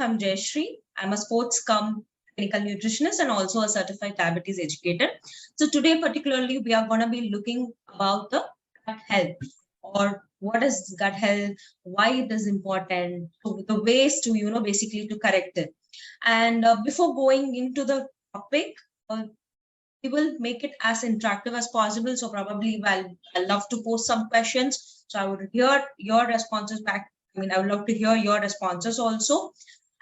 I'm Jayashree. I'm a sports clinical nutritionist and also a certified diabetes educator. So today particularly we are going to be looking about the gut health, or what is gut health, why it is important, the ways to basically to correct it. And before going into the topic, we will make it as interactive as possible. So probably I'll love to post some questions. So I would hear your responses back. I would love to hear your responses also.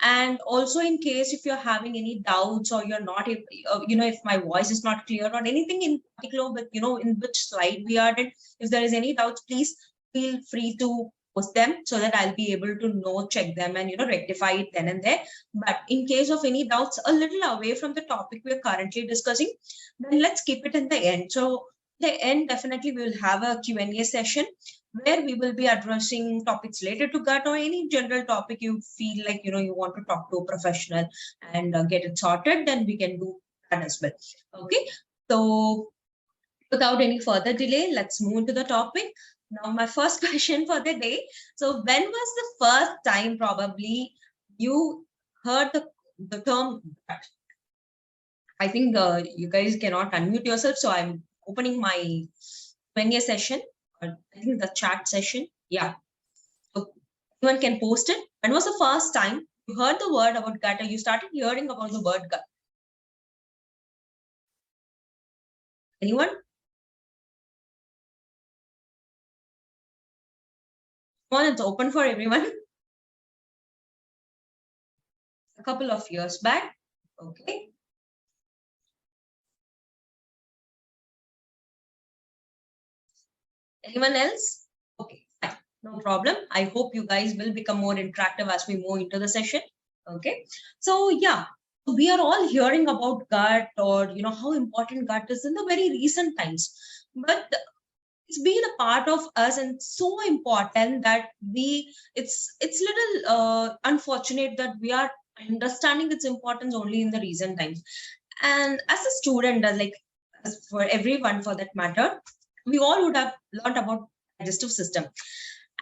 And also, in case if you're having any doubts or you're not, if my voice is not clear or anything in particular, but in which slide we are in, if there is any doubts, please feel free to post them so that I'll be able to check them and rectify it then and there. But in case of any doubts a little away from the topic we're currently discussing, then let's keep it in the end. So the end, definitely we will have a Q&A session where we will be addressing topics related to gut or any general topic you feel like you want to talk to a professional and get it sorted. Then we can do that as well. Okay, so without any further delay, let's move into the topic. Now, my first question for the day. So when was the first time probably you heard the term gut? I think you guys cannot unmute yourself, so I'm opening my Q&A session, or I think the chat session. Yeah, so anyone can post it. When was the first time you heard the word about gut, or you started hearing about the word gut? Anyone? Come on, it's open for everyone. A couple of years back. Okay. Anyone else? Okay, fine. No problem. I hope you guys will become more interactive as we move into the session. Okay. So yeah, we are all hearing about gut, or how important gut is in the very recent times. But it's been a part of us and so important that it's little unfortunate that we are understanding its importance only in the recent times. And as a student, as for everyone for that matter, we all would have learned about digestive system.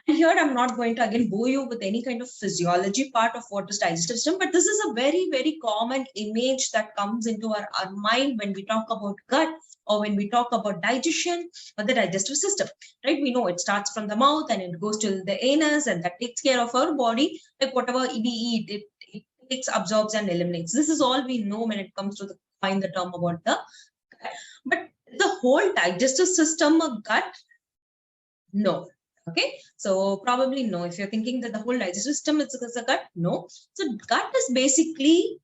And here I'm not going to again bore you with any kind of physiology part of what is digestive system, but this is a very, very common image that comes into our mind when we talk about gut or when we talk about digestion or the digestive system, right? We know it starts from the mouth and it goes to the anus, and that takes care of our body. Like whatever we eat, it takes, absorbs and eliminates. This is all we know when it comes to find the term about the gut. But the whole digestive system of gut, no. Okay, so probably no. If you're thinking that the whole digestive system is a gut, no. So gut is basically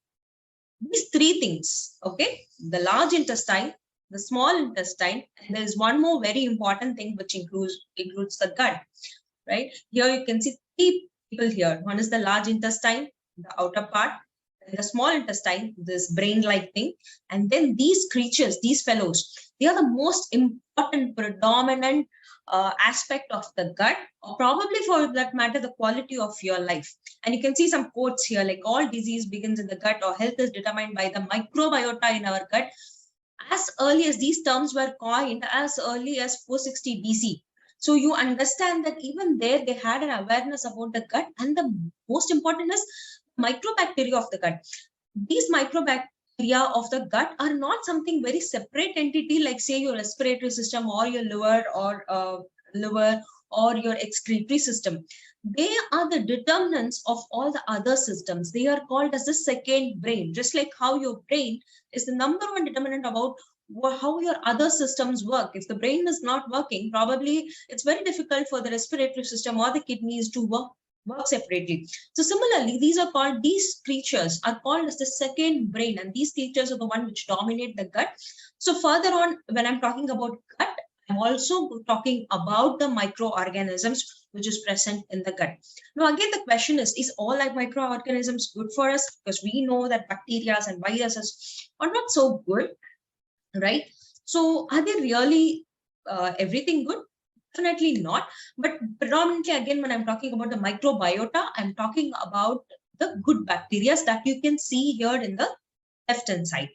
these three things. Okay, the large intestine, the small intestine, and there is one more very important thing which includes the gut. Right here, you can see three people here. One is the large intestine, the outer part, and the small intestine, this brain-like thing, and then these creatures, these fellows, they are the most important, predominant aspect of the gut, or probably for that matter, the quality of your life. And you can see some quotes here, like all disease begins in the gut, or health is determined by the microbiota in our gut. As early as these terms were coined, as early as 460 BC. So you understand that even there, they had an awareness about the gut, and the most important is microbacteria of the gut. These microbacteria of the gut are not something very separate entity, like say your respiratory system or your liver or your excretory system. They are the determinants of all the other systems. They are called as the second brain, just like how your brain is the number one determinant about how your other systems work. If the brain is not working, probably it's very difficult for the respiratory system or the kidneys to work separately. So similarly, these creatures are called as the second brain, and these creatures are the one which dominate the gut. So further on, when I'm talking about gut, I'm also talking about the microorganisms which is present in the gut. Now again, the question is all like microorganisms good for us? Because we know that bacteria and viruses are not so good, right? So are they really everything good? Definitely not. But predominantly, again, when I'm talking about the microbiota, I'm talking about the good bacteria that you can see here in the left-hand side.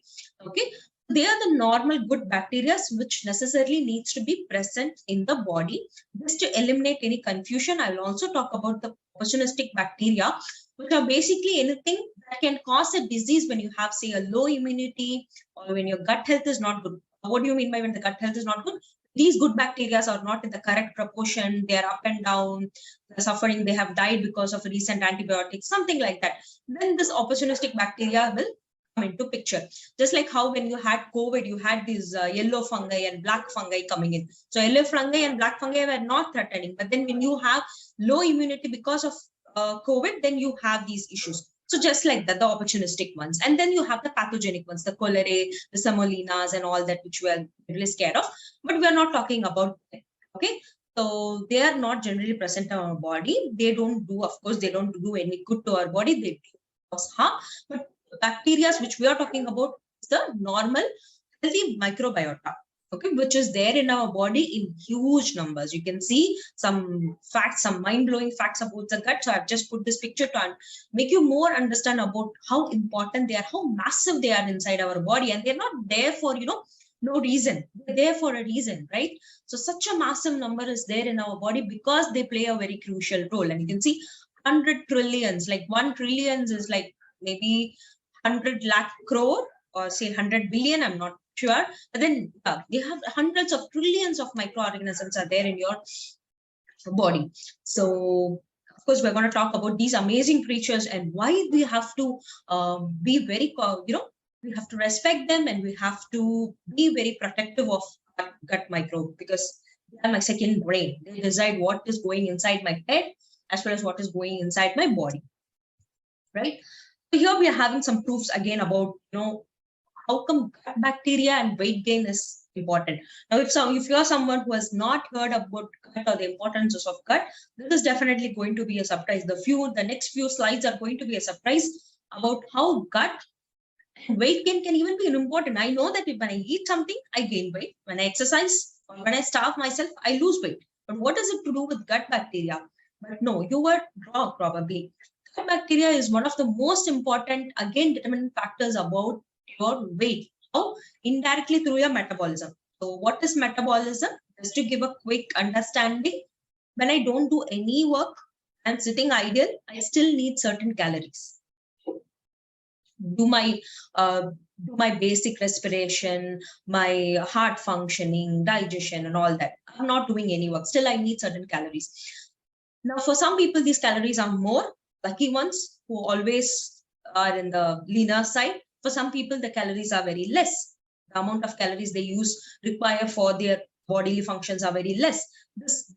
Okay, they are the normal good bacteria which necessarily needs to be present in the body. Just to eliminate any confusion, I will also talk about the opportunistic bacteria, which are basically anything that can cause a disease when you have, say, a low immunity or when your gut health is not good. What do you mean by when the gut health is not good? These good bacteria are not in the correct proportion. They are up and down. They're suffering. They have died because of recent antibiotics, something like that. Then this opportunistic bacteria will come into picture. Just like how when you had COVID, you had these yellow fungi and black fungi coming in. So yellow fungi and black fungi were not threatening. But then when you have low immunity because of COVID, then you have these issues. So just like that, the opportunistic ones. And then you have the pathogenic ones, the cholerae, the salmonellas, and all that, which we are really scared of. But we are not talking about them. Okay. So they are not generally present in our body. They don't do, of course, they don't do any good to our body. They cause harm. But bacteria which we are talking about is the normal, healthy microbiota. Okay, which is there in our body in huge numbers. You can see some facts, some mind-blowing facts about the gut. So I've just put this picture to make you more understand about how important they are, how massive they are inside our body. And they're not there for, no reason. They're there for a reason, right? So such a massive number is there in our body because they play a very crucial role. And you can see 100 trillions, like 1 trillion is like maybe 100 lakh crore or say 100 billion, I'm not sure. But then you have hundreds of trillions of microorganisms are there in your body. So of course, we're going to talk about these amazing creatures and why we have to be very, we have to respect them and we have to be very protective of our gut microbe because they are my second brain. They decide what is going inside my head as well as what is going inside my body, right? So here we are having some proofs again about, how come gut bacteria and weight gain is important. Now, if you are someone who has not heard about gut or the importance of gut, this is definitely going to be a surprise. The next few slides are going to be a surprise about how gut and weight gain can even be important. I know that when I eat something, I gain weight. When I exercise or when I starve myself, I lose weight. But what is it to do with gut bacteria? But no, you were wrong probably. Gut bacteria is one of the most important, again, determining factors about your weight. How? Indirectly through your metabolism. So what is metabolism? Just to give a quick understanding, when I don't do any work, I'm sitting idle, I still need certain calories. Do my basic respiration, my heart functioning, digestion, and all that. I'm not doing any work. Still, I need certain calories. Now, for some people, these calories are more. Lucky ones who always are in the leaner side. For some people, the calories are very less. The amount of calories they require for their bodily functions are very less.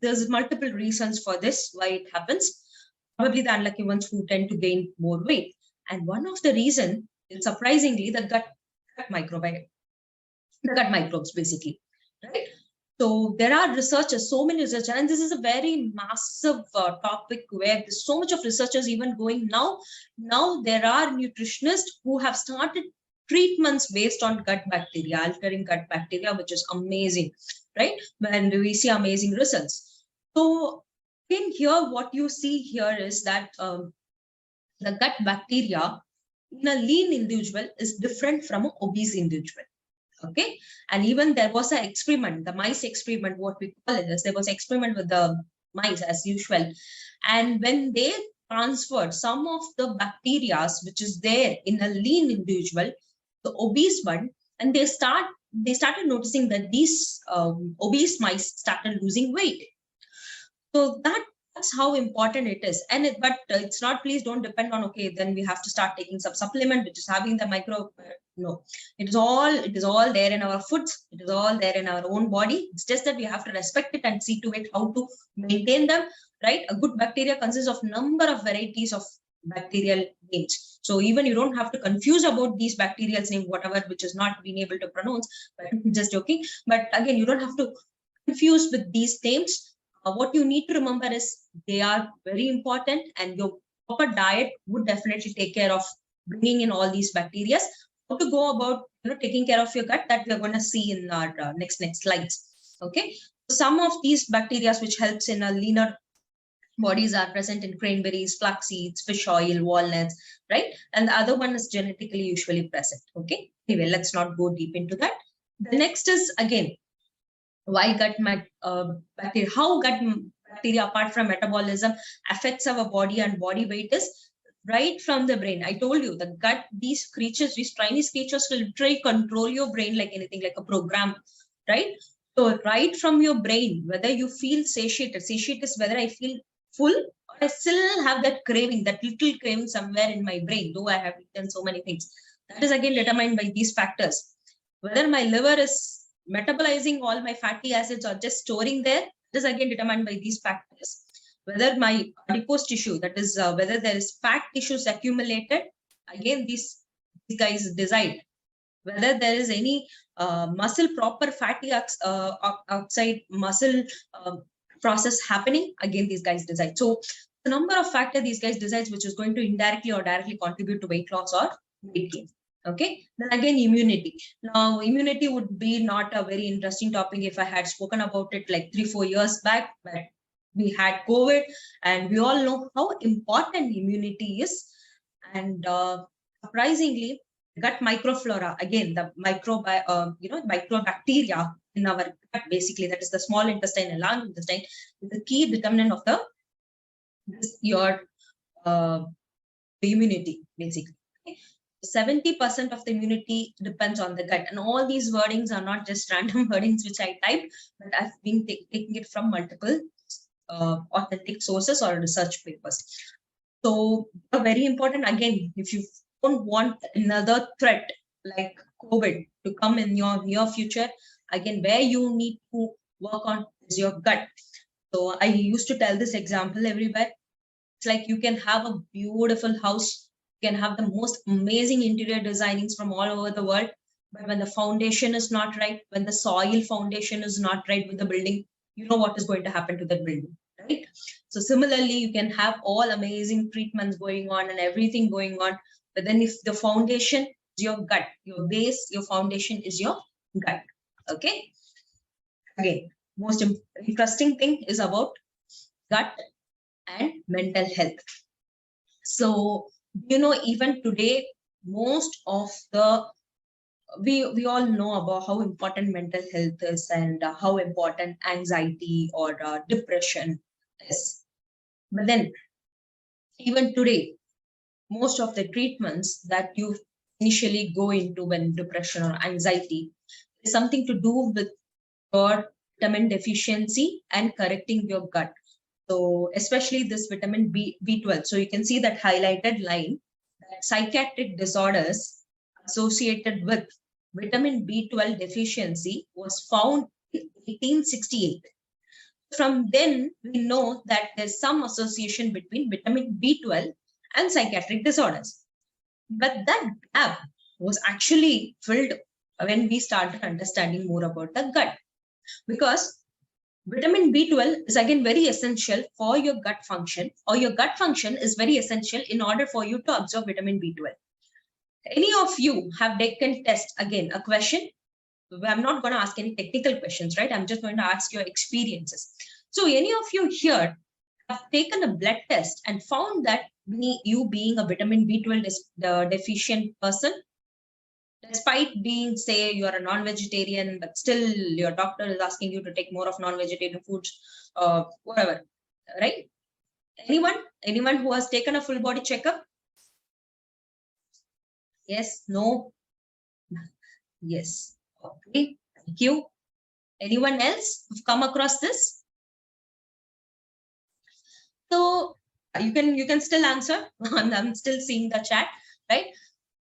There's multiple reasons for this, why it happens. Probably the unlucky ones who tend to gain more weight. And one of the reasons is surprisingly the gut microbiome, the gut microbes basically, right? So there are researchers, so many researchers, and this is a very massive topic where there's so much of researchers even going now. Now there are nutritionists who have started treatments based on gut bacteria, altering gut bacteria, which is amazing, right? And we see amazing results. So in here, what you see here is that the gut bacteria in a lean individual is different from an obese individual. Okay, and even there was an experiment, the mice experiment, what we call it is, there was an experiment with the mice as usual. And when they transferred some of the bacteria which is there in a lean individual, the obese one, and they started noticing that these obese mice started losing weight. So that's how important it is. And but it's not, please don't depend on, okay, then we have to start taking some supplement which is having the micro. No, it is all there in our foods. It is all there in our own body. It's just that we have to respect it and see to it how to maintain them, right? A good bacteria consists of number of varieties of bacterial names. So even you don't have to confuse about these bacterial name, whatever, which is not being able to pronounce, but just joking. But again, you don't have to confuse with these names. What you need to remember is they are very important, and your proper diet would definitely take care of bringing in all these bacteria. How to go about taking care of your gut, that we're going to see in our next slides. Okay, so some of these bacteria which helps in a leaner bodies are present in cranberries, flax seeds, fish oil, walnuts, right? And the other one is genetically usually present. Okay, anyway, let's not go deep into that. The next is again, why gut bacteria, how gut bacteria apart from metabolism affects our body and body weight is right from the brain. I told you the gut, these creatures, these tiny creatures will literally control your brain like anything, like a program, right? So right from your brain, whether you feel satiated is whether I feel full or I still have that craving, that little craving somewhere in my brain, though I have eaten so many things. That is again determined by these factors. Whether my liver is metabolizing all my fatty acids or just storing there, that is again determined by these factors. Whether my adipose tissue, that is whether there is fat tissues accumulated, again these guys decide. Whether there is any muscle proper fatty oxide muscle process happening, again these guys decide. So the number of factors these guys decides, which is going to indirectly or directly contribute to weight loss or weight gain. Okay, then again immunity. Now immunity would be not a very interesting topic if I had spoken about it like 3-4 years back, but we had COVID, and we all know how important immunity is. And surprisingly, gut microflora, again the microbacteria in our gut, basically that is the small intestine and large intestine, is the key determinant of your immunity, basically. 70% of the immunity depends on the gut, and all these wordings are not just random wordings which I typed, but I've been taking it from multiple authentic sources or research papers. So very important. Again, if you don't want another threat like COVID to come in your near future, again, where you need to work on is your gut. So I used to tell this example everywhere. It's like you can have a beautiful house, you can have the most amazing interior designings from all over the world, but when the foundation is not right, when the soil foundation is not right with the building, you know what is going to happen to that building, right? So similarly, you can have all amazing treatments going on and everything going on, but then if the foundation is your gut, your base, your foundation is your gut. Okay. Again, most interesting thing is about gut and mental health. So, even today, most of the we all know about how important mental health is and how important anxiety or depression is. But then, even today, most of the treatments that you initially go into when depression or anxiety is something to do with your vitamin deficiency and correcting your gut. So especially this vitamin B12. So you can see that highlighted line, that psychiatric disorders associated with vitamin B12 deficiency was found in 1868. From then, we know that there's some association between vitamin B12 and psychiatric disorders. But that gap was actually filled when we started understanding more about the gut. Because vitamin B12 is again very essential for your gut function, or your gut function is very essential in order for you to absorb vitamin B12. Any of you have taken test, again, a question. I'm not going to ask any technical questions, right? I'm just going to ask your experiences. So any of you here have taken a blood test and found that you being a vitamin B12 deficient person, despite being, say, you're a non-vegetarian, but still your doctor is asking you to take more of non-vegetarian foods, whatever, right? Anyone who has taken a full body checkup? Yes, no, yes. Okay, thank you. Anyone else who've come across this? So you can still answer. I'm still seeing the chat, right?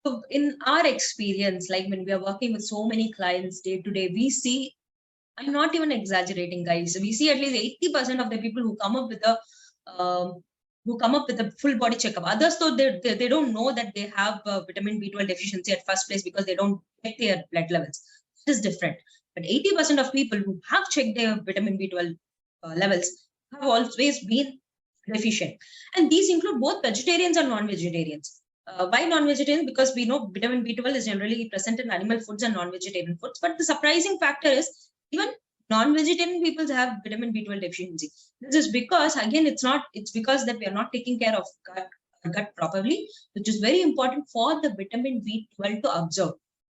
So in our experience, like when we are working with so many clients day to day, we see, I'm not even exaggerating, guys. We see at least 80% of the people who come up with a full body checkup. Others, though, they don't know that they have vitamin B12 deficiency at first place because they don't check their blood levels. It is different. But 80% of people who have checked their vitamin B12 levels have always been deficient. And these include both vegetarians and non-vegetarians. Why non-vegetarian? Because we know vitamin B12 is generally present in animal foods and non-vegetarian foods. But the surprising factor is even non-vegetarian people have vitamin B12 deficiency. This is because, again, it's because that we are not taking care of gut properly, which is very important for the vitamin B12 to absorb.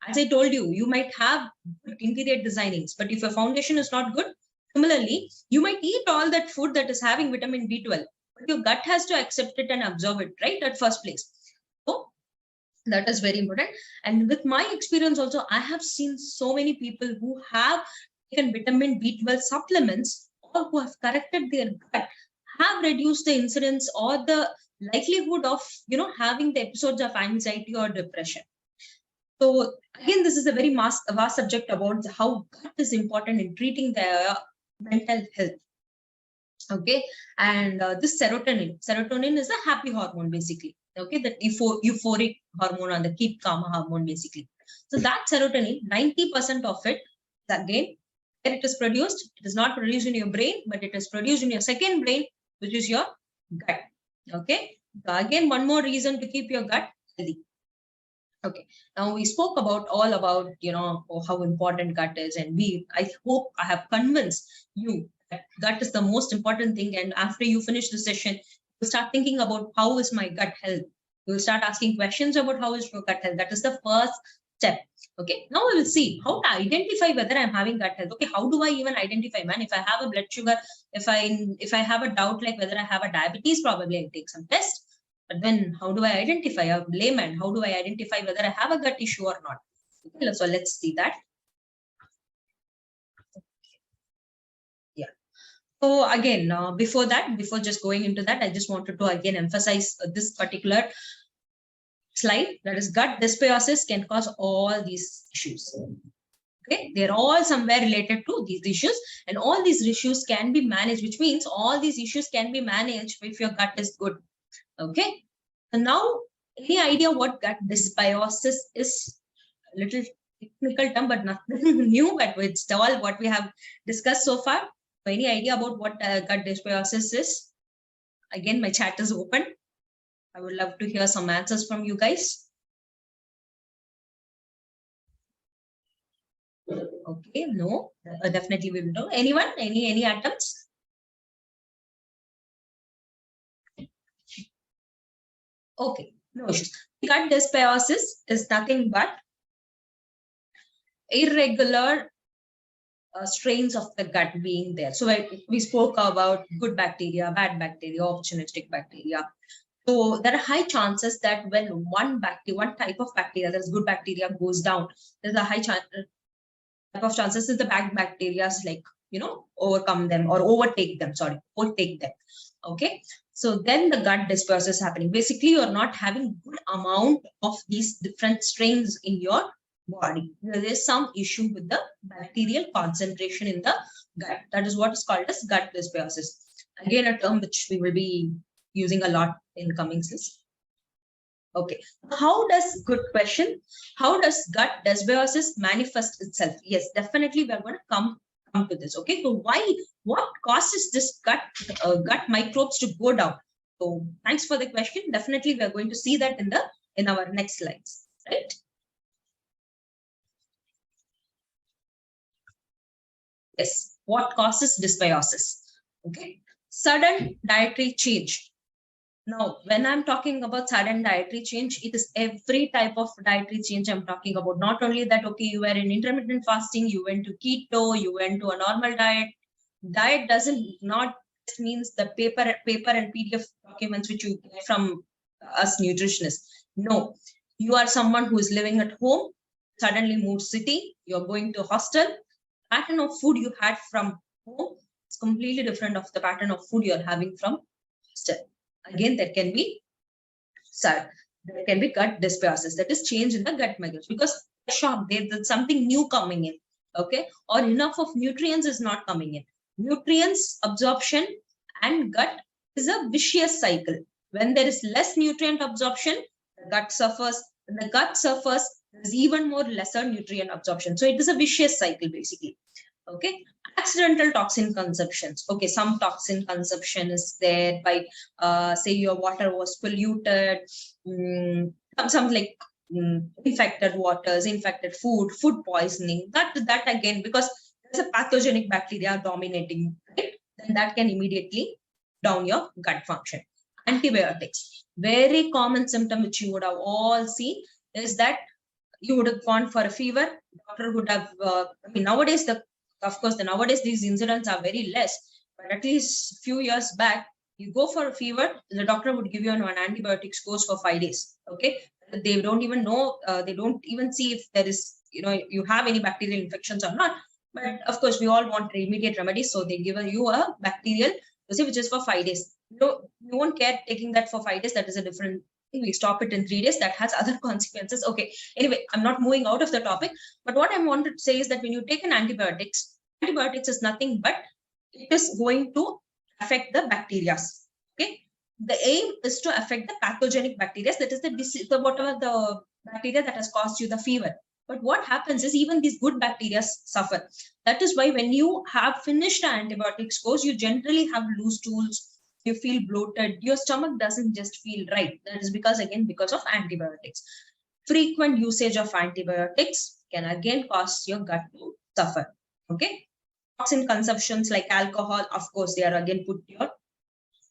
As I told you, you might have good interior designings, but if your foundation is not good, similarly, you might eat all that food that is having vitamin B12. but your gut has to accept it and absorb it, right, at first place. So that is very important. And with my experience also, I have seen so many people who have taken vitamin B12 supplements or who have corrected their gut have reduced the incidence or the likelihood of, having the episodes of anxiety or depression. So again, this is a very vast subject about how gut is important in treating their mental health. Okay, and this serotonin is a happy hormone basically. Okay, the euphoric hormone or the keep calm hormone basically. So that serotonin, 90% of it, again, where it is produced, it is not produced in your brain, but it is produced in your second brain, which is your gut. Okay, so again, one more reason to keep your gut healthy. Okay, now we spoke about all about, how important gut is, and I hope I have convinced you that gut is the most important thing. And after you finish the session, you start thinking about how is my gut health. You will start asking questions about how is your gut health. That is the first step. Okay, now we will see how to identify whether I'm having gut health. Okay, how do I even identify, man? If I have a blood sugar, if I have a doubt like whether I have a diabetes, probably I'll take some test. But then how do I identify, a layman, how do I identify whether I have a gut issue or not? Okay, so let's see that. Yeah. So again, before just going into that, I just wanted to again emphasize this particular slide. That is, gut dysbiosis can cause all these issues. Okay, they're all somewhere related to these issues, and all these issues can be managed, which means all these issues can be managed if your gut is good. Okay, so now any idea what gut dysbiosis is? A little technical term, but nothing new, but it's all what we have discussed so far. So any idea about what gut dysbiosis is? Again, my chat is open. I would love to hear some answers from you guys. Okay, no, definitely we will know. Anyone? Any attempts? Okay, no issues. Gut dysbiosis is nothing but irregular strains of the gut being there. So we spoke about good bacteria, bad bacteria, opportunistic bacteria. So there are high chances that when one type of bacteria, that is good bacteria, goes down, there's a high type of chances that the bad bacteria overcome them or overtake them. Okay. So then the gut dysbiosis is happening. Basically, you're not having good amount of these different strains in your body. There is some issue with the bacterial concentration in the gut. That is what is called as gut dysbiosis. Again, a term which we will be using a lot in coming sessions. Okay, how does gut dysbiosis manifest itself? Yes, definitely we are going to come to this. Okay, so what causes this gut microbes to go down? So thanks for the question. Definitely we are going to see that in our next slides, right? Yes, what causes dysbiosis? Okay, sudden dietary change. Now, when I'm talking about sudden dietary change, it is every type of dietary change I'm talking about. Not only that, okay, you were in intermittent fasting, you went to keto, you went to a normal diet. Diet doesn't not just means the paper and PDF documents which you get from us nutritionists. No, you are someone who is living at home, suddenly moved city, you're going to hostel. Pattern of food you had from home is completely different of the pattern of food you're having from hostel. Again, there can be gut dysbiosis, that is change in the gut microbes, because shock, there's something new coming in, okay, or enough of nutrients is not coming in. Nutrients absorption and gut is a vicious cycle. When there is less nutrient absorption, the gut suffers. When the gut suffers, there's even more lesser nutrient absorption. So it is a vicious cycle basically. Okay, accidental toxin consumptions. Okay, some toxin consumption is there by, say your water was polluted, some like infected waters, infected food poisoning. That again, because there's a pathogenic bacteria dominating, right? Then that can immediately down your gut function. Antibiotics, very common symptom which you would have all seen is that you would have gone for a fever. Doctor would have. Nowadays these incidents are very less, but at least few years back, You go for a fever, the doctor would give you an antibiotics course for 5 days. Okay. They don't even know, they don't even see if there is, you have any bacterial infections or not. But of course, we all want immediate remedies. So they give you a bacterial dosage, which is for 5 days. You won't care taking that for 5 days. That is a different thing. We stop it in 3 days. That has other consequences. Okay. Anyway, I'm not moving out of the topic. But what I wanted to say is that when you take an antibiotics is nothing but it is going to affect the bacteria. Okay. The aim is to affect the pathogenic bacteria. That is whatever the bacteria that has caused you the fever. But what happens is even these good bacteria suffer. That is why when you have finished the antibiotics course, you generally have loose stools, you feel bloated, your stomach doesn't just feel right. That is because of antibiotics. Frequent usage of antibiotics can again cause your gut to suffer. Okay. Toxin consumptions like alcohol, of course, they are again put your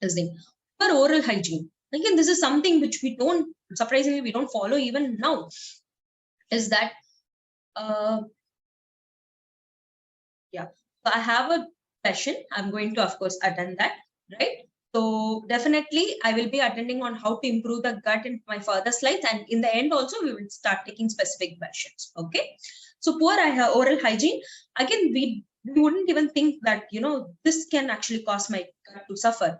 thing. For oral hygiene, again, this is something which we don't follow even now. Is that yeah, so I have a session. I'm going to, of course, attend that, right? So definitely I will be attending on how to improve the gut in my further slides, and in the end also we will start taking specific questions. Okay. So poor oral hygiene, again, we wouldn't even think that this can actually cause my gut to suffer.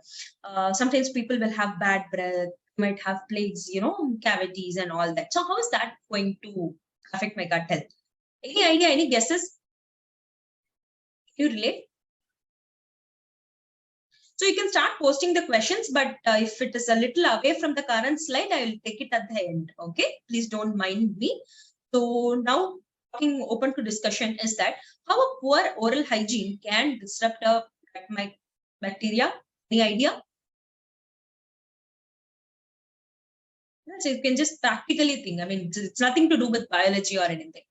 Sometimes people will have bad breath, might have plagues, cavities and all that. So how is that going to affect my gut health? Any idea, any guesses? Can you relate? So you can start posting the questions, but if it is a little away from the current slide, I will take it at the end. Okay, please don't mind me. So now talking open to discussion is that how a poor oral hygiene can disrupt my bacteria. Any idea? So you can just practically think. I mean, it's nothing to do with biology or anything.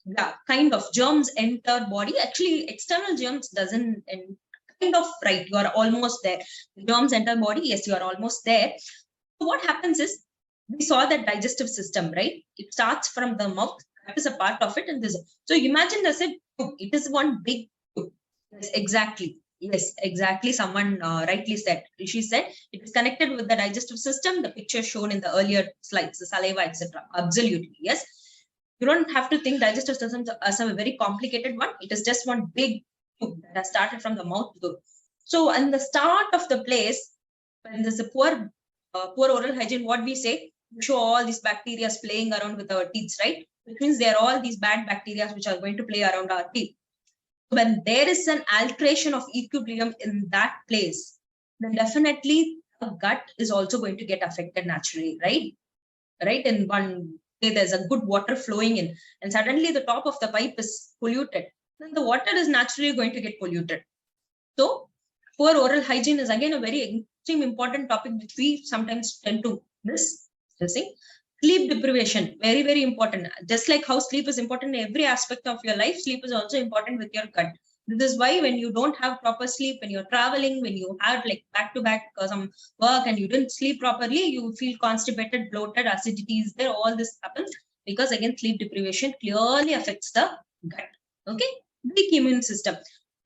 Yeah, kind of germs enter body. Actually, external germs doesn't kind of right. You are almost there. The germs enter body. Yes, you are almost there. So what happens is we saw that digestive system, right? It starts from the mouth. That is a part of it, and this. So imagine as it is one big tube. Yes, exactly. Yes, exactly. Someone rightly said. She said it is connected with the digestive system. The picture shown in the earlier slides, the saliva, etc. Absolutely, yes. You don't have to think digestive system as a very complicated one. It is just one big tube that has started from the mouth to the. So, in the start of the place, when there's a poor oral hygiene, what we say, we show all these bacteria playing around with our teeth, right? Which means there are all these bad bacteria which are going to play around our teeth. When there is an alteration of equilibrium in that place, then definitely the gut is also going to get affected naturally, right? Right? In one way, there's a good water flowing in, and suddenly the top of the pipe is polluted. Then the water is naturally going to get polluted. So, poor oral hygiene is again a very extreme important topic which we sometimes tend to miss. Sleep deprivation, very, very important. Just like how sleep is important in every aspect of your life, sleep is also important with your gut. This is why when you don't have proper sleep, when you're traveling, when you have like back-to-back some work and you didn't sleep properly, you feel constipated, bloated, acidity is there, all this happens because again, sleep deprivation clearly affects the gut. Okay, weak immune system.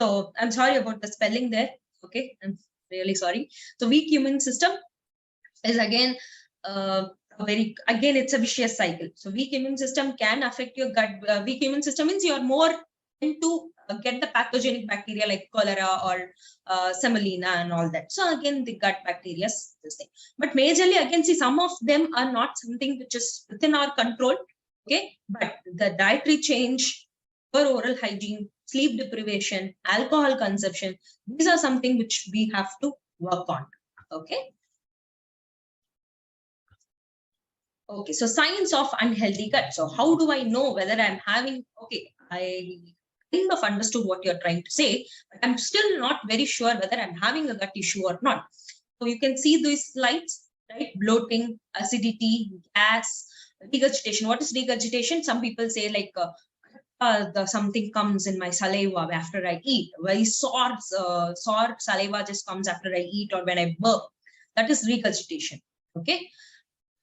So I'm sorry about the spelling there. Okay, I'm really sorry. So weak immune system is again it's a vicious cycle. So weak immune system can affect your gut. Weak immune system means you're more into get the pathogenic bacteria like cholera or semolina and all that. So again, the gut bacteria is this thing. But majorly, again, see, some of them are not something which is within our control. Okay, but the dietary change, poor oral hygiene, sleep deprivation, alcohol consumption, these are something which we have to work on. Okay. Okay, so signs of unhealthy gut. So how do I know whether I'm having, okay, I kind of understood what you're trying to say, but I'm still not very sure whether I'm having a gut issue or not. So you can see these slides, right? Bloating, acidity, gas, regurgitation. What is regurgitation? Some people say like something comes in my saliva after I eat. Very sour saliva just comes after I eat or when I burp. That is regurgitation. Okay.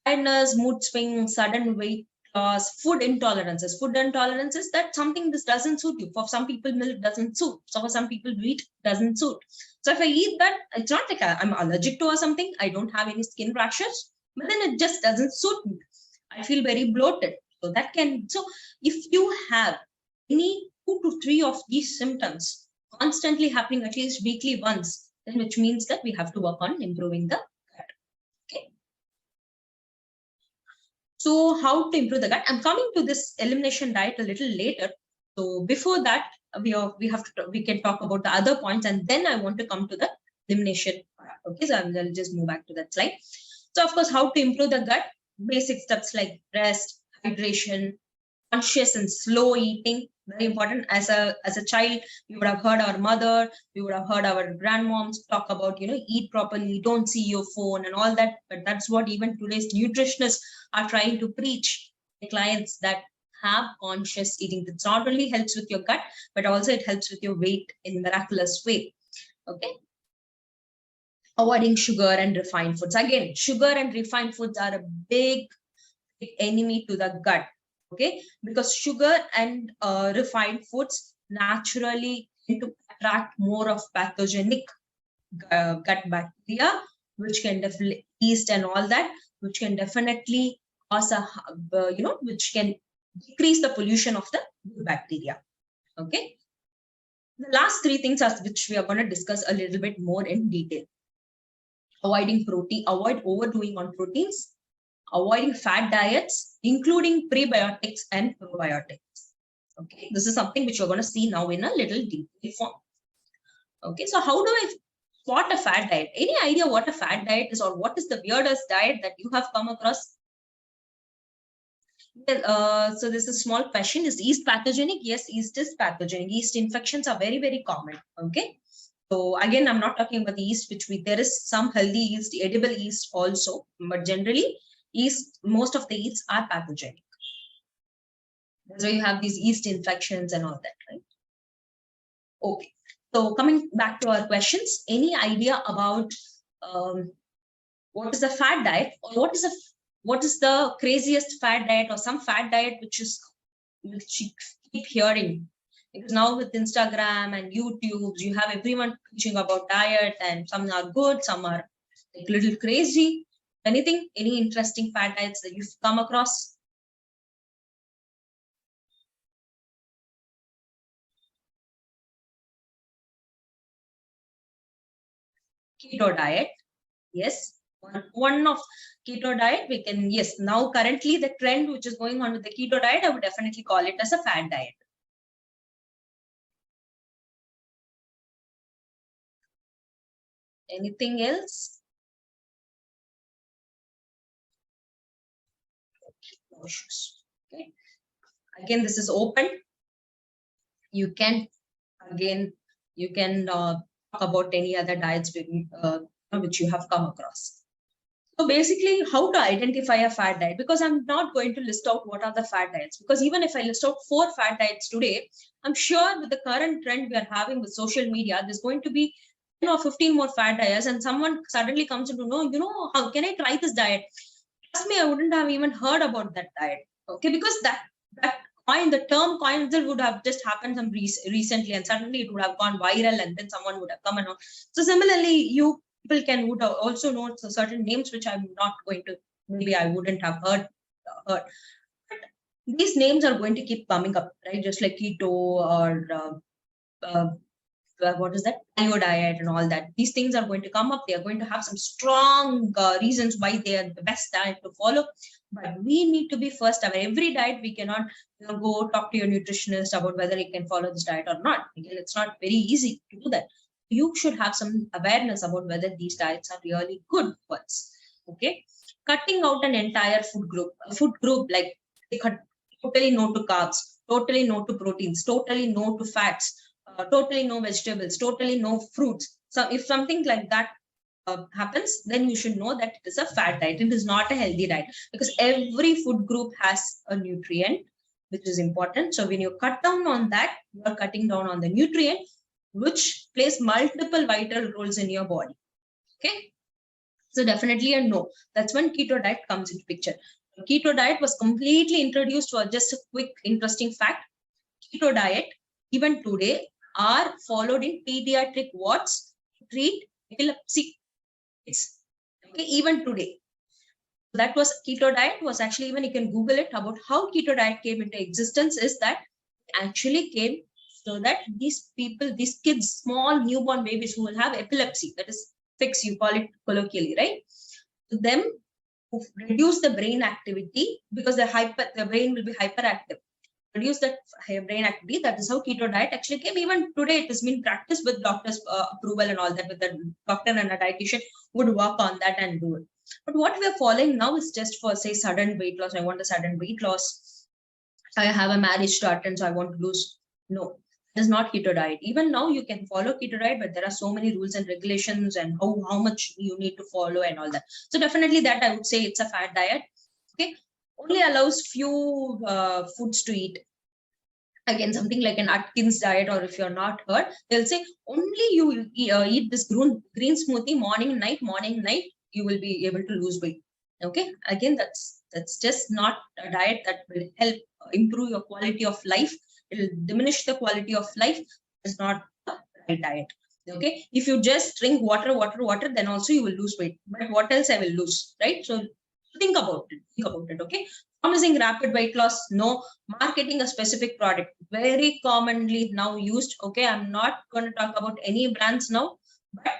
Tiredness, mood swing, sudden weight food intolerances. Food intolerance is that something this doesn't suit you. For some people, milk doesn't suit. So for some people, wheat doesn't suit. So if I eat that, it's not like I'm allergic to or something. I don't have any skin rashes, but then it just doesn't suit me. I feel very bloated. So that can, so if you have any 2 to 3 of these symptoms constantly happening at least weekly once, then which means that we have to work on improving the gut. Okay. So how to improve the gut? I'm coming to this elimination diet a little later. So before that, we can talk about the other points, and then I want to come to the elimination part. Okay, so I'll just move back to that slide. So of course, how to improve the gut? Basic steps like rest, hydration, conscious and slow eating. Very important. As a child, we would have heard our mother, we would have heard our grandmoms talk about, eat properly, don't see your phone and all that. But that's what even today's nutritionists are trying to preach to clients, that have conscious eating. That not only helps with your gut, but also it helps with your weight in a miraculous way. Okay. Avoiding sugar and refined foods. Again, sugar and refined foods are a big enemy to the gut. Okay, because sugar and refined foods naturally tend to attract more of pathogenic gut bacteria, which can definitely yeast and all that, which can definitely cause which can decrease the pollution of the bacteria. Okay, the last 3 things are which we are going to discuss a little bit more in detail. Avoiding protein, avoid overdoing on proteins. Avoiding fat diets, including prebiotics and probiotics. Okay, this is something which you're going to see now in a little detail form. Okay, so how do I spot a fat diet? Any idea what a fat diet is, or what is the weirdest diet that you have come across? So this is a small question. Is yeast pathogenic? Yes, yeast is pathogenic. Yeast infections are very, very common. Okay. So again, I'm not talking about the yeast, there is some healthy yeast, edible yeast also, but generally, yeast, most of the yeasts are pathogenic. So you have these yeast infections and all that, right? Okay. So coming back to our questions, any idea about what is the fat diet, or what is the craziest fat diet, or some fat diet which you keep hearing? Because now with Instagram and YouTube, you have everyone teaching about diet, and some are good, some are like a little crazy. Anything, any interesting fat diets that you've come across? Keto diet. Yes. One of keto diet, we can, yes, now currently the trend which is going on with the keto diet, I would definitely call it as a fat diet. Anything else? No issues. Okay. Again, this is open. You can talk about any other diets which you have come across. So basically, how to identify a fat diet? Because I'm not going to list out what are the fat diets, because even if I list out 4 fat diets today, I'm sure with the current trend we are having with social media, there's going to be 10 or 15 more fat diets, and someone suddenly comes into know, how can I try this diet? Trust me, I wouldn't have even heard about that diet. Okay, because that the term coincidence would have just happened some recently, and suddenly it would have gone viral, and then someone would have come and so similarly, people would also know certain names which I'm not going to, maybe I wouldn't have heard. But these names are going to keep coming up, right? Just like keto or what is that, paleo diet and all that. These things are going to come up. They are going to have some strong reasons why they are the best diet to follow. But we need to be first aware. Every diet, we cannot go talk to your nutritionist about whether you can follow this diet or not. Again, it's not very easy to do that. You should have some awareness about whether these diets are really good ones. Okay, cutting out an entire food group like totally no to carbs, totally no to proteins, totally no to fats, totally no vegetables, totally no fruits. So if something like that happens, then you should know that it is a fat diet. It is not a healthy diet, because every food group has a nutrient which is important. So when you cut down on that, you are cutting down on the nutrient which plays multiple vital roles in your body. Okay, so definitely a no. That's when keto diet comes into picture. Keto diet was completely introduced. For just a quick interesting fact, keto diet even today are followed in pediatric wards to treat epilepsy. Okay, even today. That was keto diet was actually, even you can Google it about how keto diet came into existence, is that actually came so that these people, these kids, small newborn babies who will have epilepsy, that is fix, you call it colloquially, right? To them, reduce the brain activity because the brain will be hyperactive. Reduce that brain activity. That is how keto diet actually came. Even today, it has been practiced with doctors' approval and all that. With the doctor and a dietitian would work on that and do it. But what we are following now is just for, say, sudden weight loss. I want a sudden weight loss. I have a marriage to attend, so I want to lose. No, it is not keto diet. Even now, you can follow keto diet, but there are so many rules and regulations and how much you need to follow and all that. So definitely that I would say it's a fat diet. Okay, only allows few foods to eat. Again, something like an Atkins diet, or if you're not heard, they'll say only you eat this green smoothie morning, night, you will be able to lose weight. Okay, again, that's just not a diet that will help improve your quality of life. It will diminish the quality of life. It's not a right diet. Okay, if you just drink water, then also you will lose weight. But what else I will lose, right? So think about it. Okay, promising rapid weight loss, no. Marketing a specific product, very commonly now used. Okay, I'm not going to talk about any brands now, but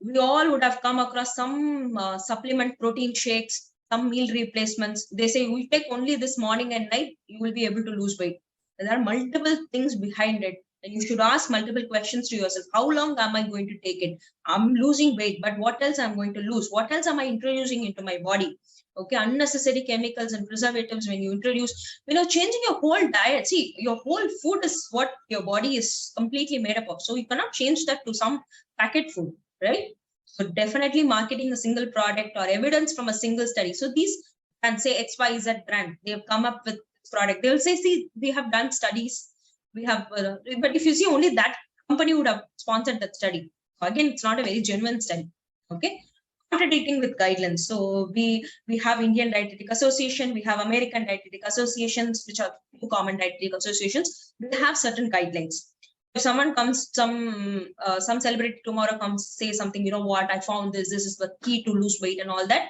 we all would have come across some supplement protein shakes, some meal replacements. They say we take only this morning and night, you will be able to lose weight. There are multiple things behind it. And you should ask multiple questions to yourself. How long am I going to take it? I'm losing weight, but what else I'm going to lose? What else am I introducing into my body? Okay, unnecessary chemicals and preservatives when you introduce, changing your whole diet. See, your whole food is what your body is completely made up of. So you cannot change that to some packet food, right? So definitely marketing a single product or evidence from a single study. So these, and say XYZ brand, they have come up with this product. They will say, see, we have done studies. We have, but if you see, only that company would have sponsored that study. So again, it's not a very genuine study. Okay, contradicting with guidelines. So we have Indian Dietetic Association, we have American Dietetic Associations, which are two common dietetic associations. They have certain guidelines. If someone comes, some celebrity tomorrow comes, say something, what, I found this is the key to lose weight and all that,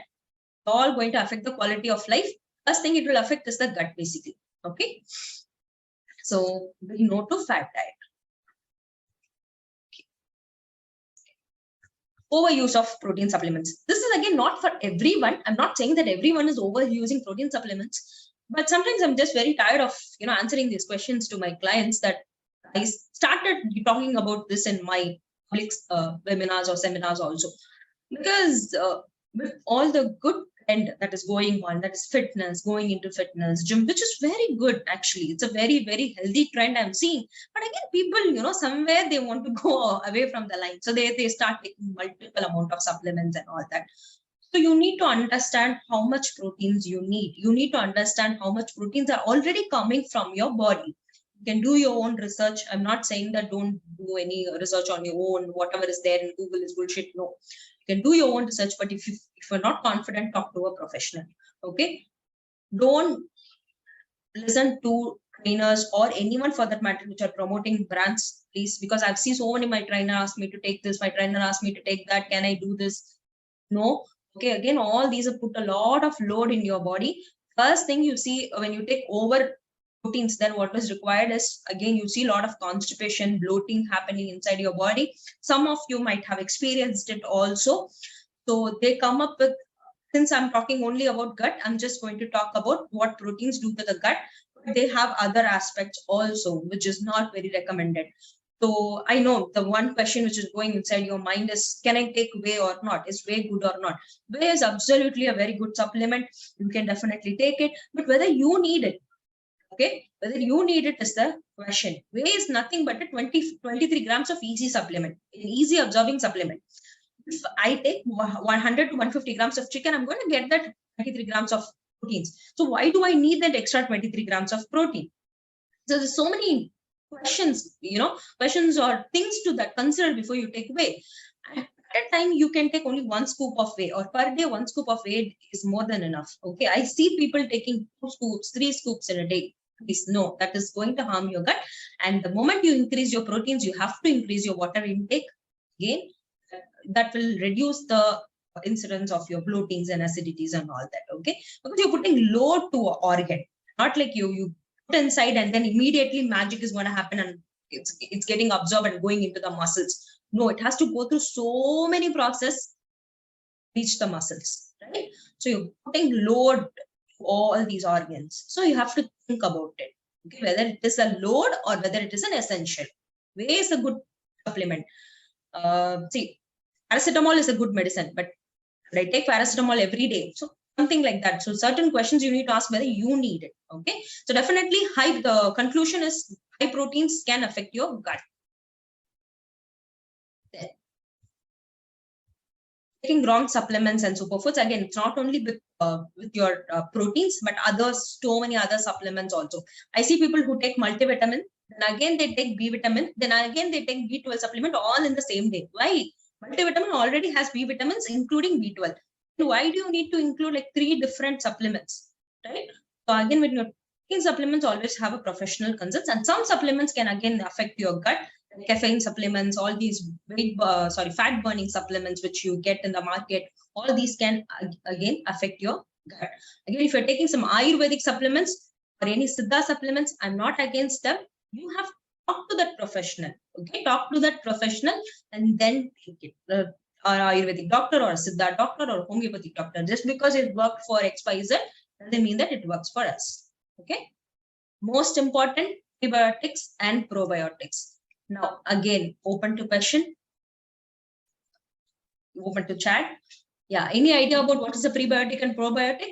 all going to affect the quality of life. First thing it will affect is the gut, basically. Okay. So no to fat diet. Overuse of protein supplements. This is again not for everyone. I'm not saying that everyone is overusing protein supplements, but sometimes I'm just very tired of answering these questions to my clients, that I started talking about this in my public webinars or seminars also, because with all the good trend that is going on, that is fitness, going into fitness, gym, which is very good actually. It's a very, very healthy trend I'm seeing. But again, people, somewhere they want to go away from the line. So they start taking multiple amount of supplements and all that. So you need to understand how much proteins you need. You need to understand how much proteins are already coming from your body. You can do your own research. I'm not saying that don't do any research on your own. Whatever is there in Google is bullshit. No, you can do your own research, but if you're not confident, talk to a professional. Okay, don't listen to trainers or anyone for that matter which are promoting brands, please, because I've seen so many. My trainer asked me to take this, my trainer asked me to take that, can I do this? No. Okay, again, all these have put a lot of load in your body. First thing you see, when you take over proteins, then what is required is, again, you see a lot of constipation, bloating happening inside your body. Some of you might have experienced it also. So they come up with, since I'm talking only about gut, I'm just going to talk about what proteins do to the gut. But they have other aspects also, which is not very recommended. So I know the one question which is going inside your mind is, can I take whey or not? Is whey good or not? Whey is absolutely a very good supplement. You can definitely take it, but whether you need it, okay, whether you need it is the question. Whey is nothing but a 23 grams of easy supplement, an easy absorbing supplement. If I take 100 to 150 grams of chicken, I'm going to get that 23 grams of proteins. So why do I need that extra 23 grams of protein? So there's so many questions, questions or things to that consider before you take whey. At a time, you can take only 1 scoop of whey, or per day, 1 scoop of whey is more than enough. Okay, I see people taking 2 scoops, 3 scoops in a day. Please, no, that is going to harm your gut. And the moment you increase your proteins, you have to increase your water intake. Again, that will reduce the incidence of your bloatings and acidities and all that. Okay, because you're putting load to organ, not like you put inside and then immediately magic is going to happen and it's getting absorbed and going into the muscles. No, it has to go through so many processes to reach the muscles, right? So you're putting load to all these organs. So you have to think about it, okay, whether it is a load or whether it is an essential. Whey is a good supplement. See, paracetamol is a good medicine, but I take paracetamol every day. So something like that. So certain questions you need to ask whether you need it. Okay. So definitely the conclusion is high proteins can affect your gut. Then, taking wrong supplements and superfoods, again, it's not only with your proteins, but so many other supplements also. I see people who take multivitamin, then again they take B vitamin, then again they take B12 supplement all in the same day. Why? Multivitamin already has B vitamins, including B12. Why do you need to include like 3 different supplements, right? So again, when you're taking supplements, always have a professional consult, and some supplements can again affect your gut. Caffeine supplements, all these fat burning supplements which you get in the market, all these can again affect your gut. Again, if you're taking some Ayurvedic supplements or any Siddha supplements, I'm not against them. You have to talk to that professional. Okay, talk to that professional and then take it. Or Ayurvedic doctor or Siddha doctor or homeopathic doctor. Just because it worked for XYZ doesn't mean that it works for us. Okay. Most important, prebiotics and probiotics. Now, again, open to question, open to chat. Yeah, any idea about what is a prebiotic and probiotic?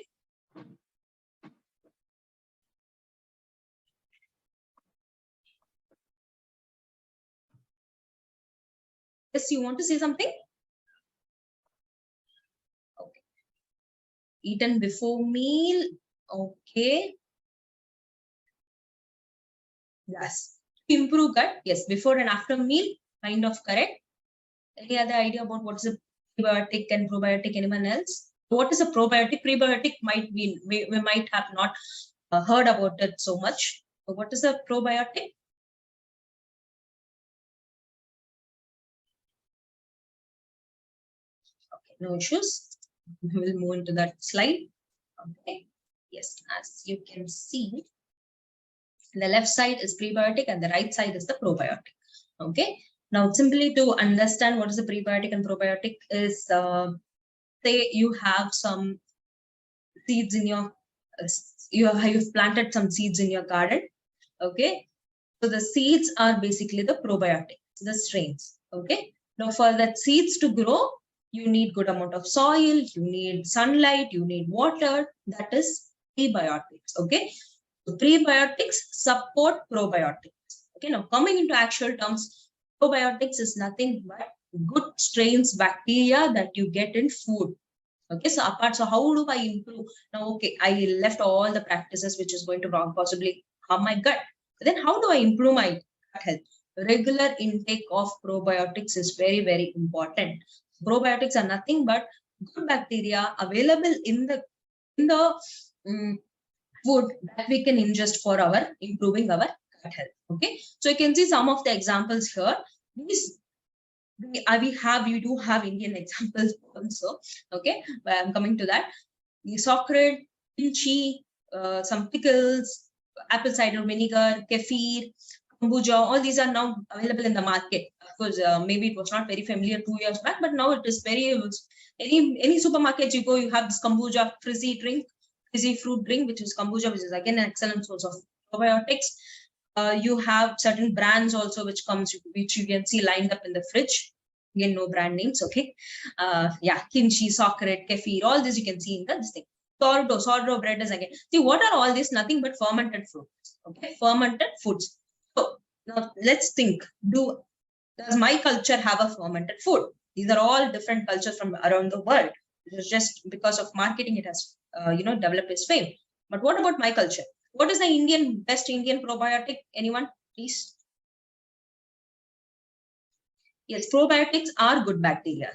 Yes, you want to say something? Okay. Eaten before meal. Okay. Yes. Improve gut. Yes, before and after meal, kind of correct. Any other idea about what is a prebiotic and probiotic? Anyone else? What is a probiotic? Prebiotic might be, we might have not heard about it so much. So what is a probiotic? Okay, no issues. We will move into that slide. Okay. Yes, as you can see, the left side is prebiotic and the right side is the probiotic. Okay. Now, simply to understand what is a prebiotic and probiotic is, say you have some seeds in your, you've planted some seeds in your garden. Okay. So the seeds are basically the probiotics, the strains. Okay. Now, for that seeds to grow, you need good amount of soil, you need sunlight, you need water. That is prebiotics. Okay. So prebiotics support probiotics. Okay. Now, coming into actual terms, probiotics is nothing but good strains bacteria that you get in food. Okay, so how do I improve? Now, okay, I left all the practices which is going to possibly harm my gut. But then how do I improve my gut health? Regular intake of probiotics is very, very important. Probiotics are nothing but good bacteria available in the food that we can ingest for our improving our gut health. Okay, so you can see some of the examples here. These we do have Indian examples also. Okay, but I'm coming to that. The sauerkraut, kimchi, some pickles, apple cider vinegar, kefir, kombucha, all these are now available in the market. Of course, maybe it was not very familiar 2 years back, but now it is any supermarket you go, you have this kombucha frizzy fruit drink, which is kombucha, which is again an excellent source of probiotics. You have certain brands also which you can see lined up in the fridge. Again, no brand names, okay. Yeah, kimchi, sauerkraut, kefir, all this you can see in this thing. Sourdough bread is again. See, what are all this? Nothing but fermented foods. Okay, fermented foods. So now let's think. Does my culture have a fermented food? These are all different cultures from around the world. It is just because of marketing, it has developed its fame. But what about my culture? What is the best Indian probiotic? Anyone, please? Yes, probiotics are good bacteria.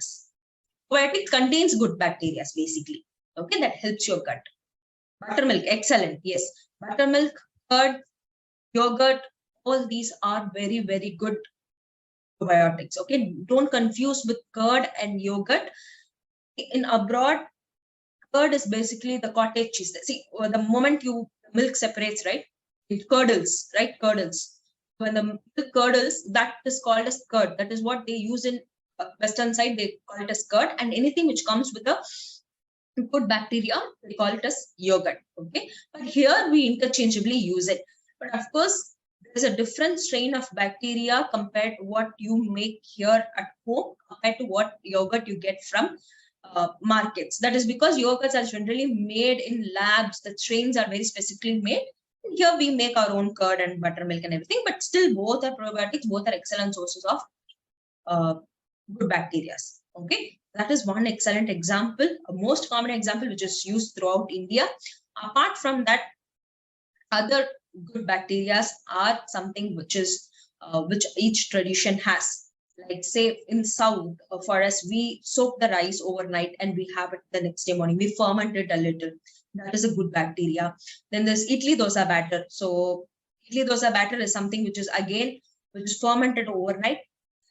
Probiotics contains good bacteria basically. Okay, that helps your gut. Buttermilk, excellent. Yes, buttermilk, curd, yogurt, all these are very, very good probiotics. Okay, don't confuse with curd and yogurt. In abroad, curd is basically the cottage cheese. See, the moment milk separates, right, it curdles, right, curdles. When the milk curdles, that is called as curd. That is what they use in Western side. They call it as curd, and anything which comes with a good bacteria, we call it as yogurt. Okay, but here we interchangeably use it. But of course, there's a different strain of bacteria compared to what you make here at home compared to what yogurt you get from markets. That is because yogurts are generally made in labs. The strains are very specifically made. Here we make our own curd and buttermilk and everything, but still both are probiotics, both are excellent sources of good bacteria. Okay, that is one excellent example, a most common example which is used throughout India. Apart from that, other good bacteria are something which is which each tradition has. Like say in South, for us, we soak the rice overnight and we have it the next day morning. We ferment it a little. That is a good bacteria. Then there's idli dosa batter. So idli dosa batter is something which is fermented overnight.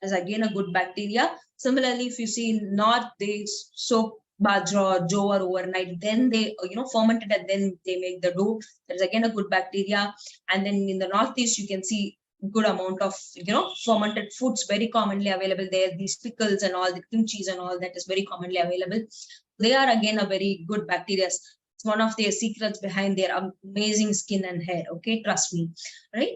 That is again a good bacteria. Similarly, if you see in North, they soak bajra or jowar overnight, then they ferment it and then they make the dough. There's again a good bacteria. And then in the Northeast, you can see good amount of fermented foods very commonly available there. These pickles and all, the kimchi and all that is very commonly available. They are again a very good bacteria. It's one of their secrets behind their amazing skin and hair. Okay, trust me, right?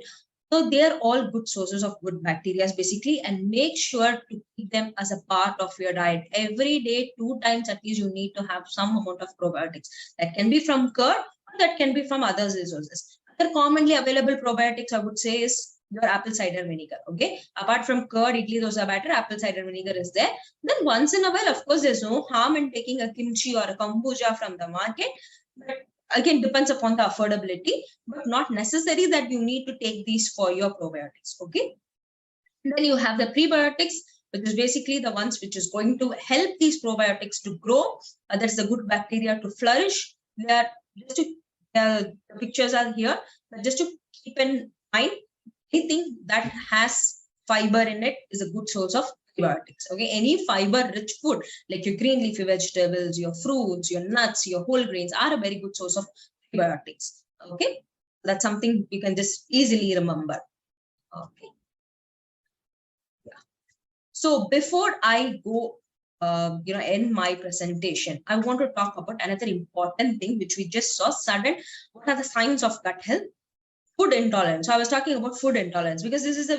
So they are all good sources of good bacteria basically, and make sure to keep them as a part of your diet. Every day, 2 times at least, you need to have some amount of probiotics. That can be from curd or that can be from other resources. Other commonly available probiotics, I would say, is your apple cider vinegar. Okay, apart from curd, idli dosa batter, apple cider vinegar is there. Then once in a while, of course, there's no harm in taking a kimchi or a kombucha from the market. But again, depends upon the affordability, but not necessary that you need to take these for your probiotics. Okay. Then you have the prebiotics, which is basically the ones which is going to help these probiotics to grow. That's the good bacteria to flourish. The pictures are here, but just to keep in mind, anything that has fiber in it is a good source of prebiotics. Okay, any fiber-rich food like your green leafy vegetables, your fruits, your nuts, your whole grains are a very good source of prebiotics. Okay, that's something you can just easily remember. Okay, yeah. So before I go, end my presentation, I want to talk about another important thing which we just saw. What are the signs of gut health? Food intolerance. So I was talking about food intolerance because this is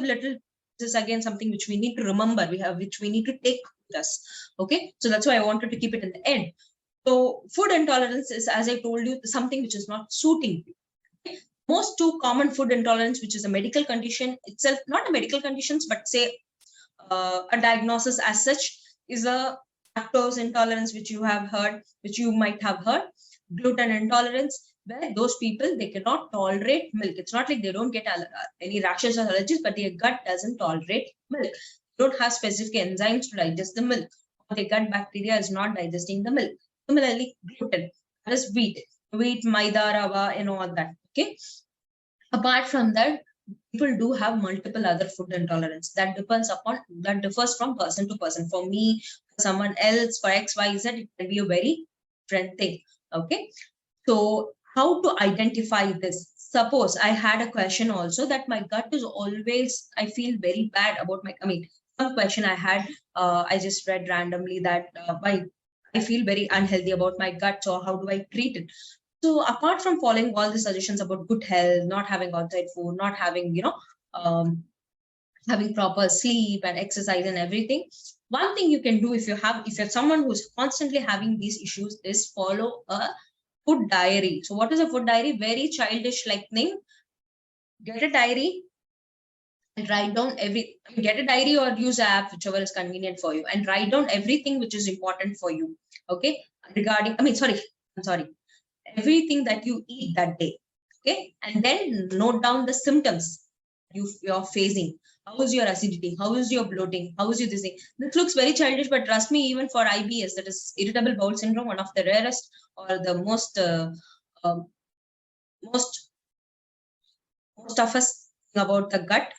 again something which we need to remember. Which we need to take with us. Okay, so that's why I wanted to keep it in the end. So food intolerance is, as I told you, something which is not suiting you. Okay? Most two common food intolerance, which is a medical condition itself, not a medical conditions, but say a diagnosis as such, is a lactose intolerance, which you might have heard, gluten intolerance, where those people, they cannot tolerate milk. It's not like they don't get any rashes or allergies, but their gut doesn't tolerate milk. They don't have specific enzymes to digest the milk. Or their gut bacteria is not digesting the milk. Similarly, gluten, that is wheat, maida, rava, and all that. Okay. Apart from that, people do have multiple other food intolerance. That differs from person to person. For me, for someone else, for X, Y, Z, it can be a very different thing. Okay. So how to identify this? Suppose I had a question also that my gut is always, I feel very bad about some question I had, I just read randomly that I feel very unhealthy about my gut. So how do I treat it? So apart from following all the suggestions about good health, not having outside food, not having, having proper sleep and exercise and everything, one thing you can do if you're someone who's constantly having these issues is follow a food diary. So what is a food diary? Very childish like thing. Get a diary and write down get a diary or use an app, whichever is convenient for you, and write down everything which is important for you. Okay. Everything that you eat that day. Okay. And then note down the symptoms you're facing. How is your acidity? How is your bloating? How is your this thing? This looks very childish, but trust me, even for IBS, that is irritable bowel syndrome, one of the rarest or the most most toughest thing about the gut.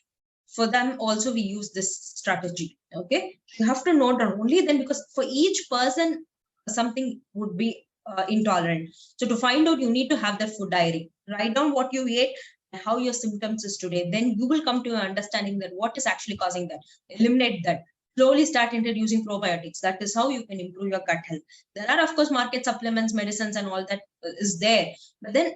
For them also we use this strategy. Okay, you have to note down only then, because for each person something would be intolerant. So to find out, you need to have that food diary. Write down what you ate and how your symptoms is today. Then you will come to an understanding that what is actually causing that. Eliminate that. Slowly start introducing probiotics. That is how you can improve your gut health. There are of course market supplements, medicines, and all that is there. But then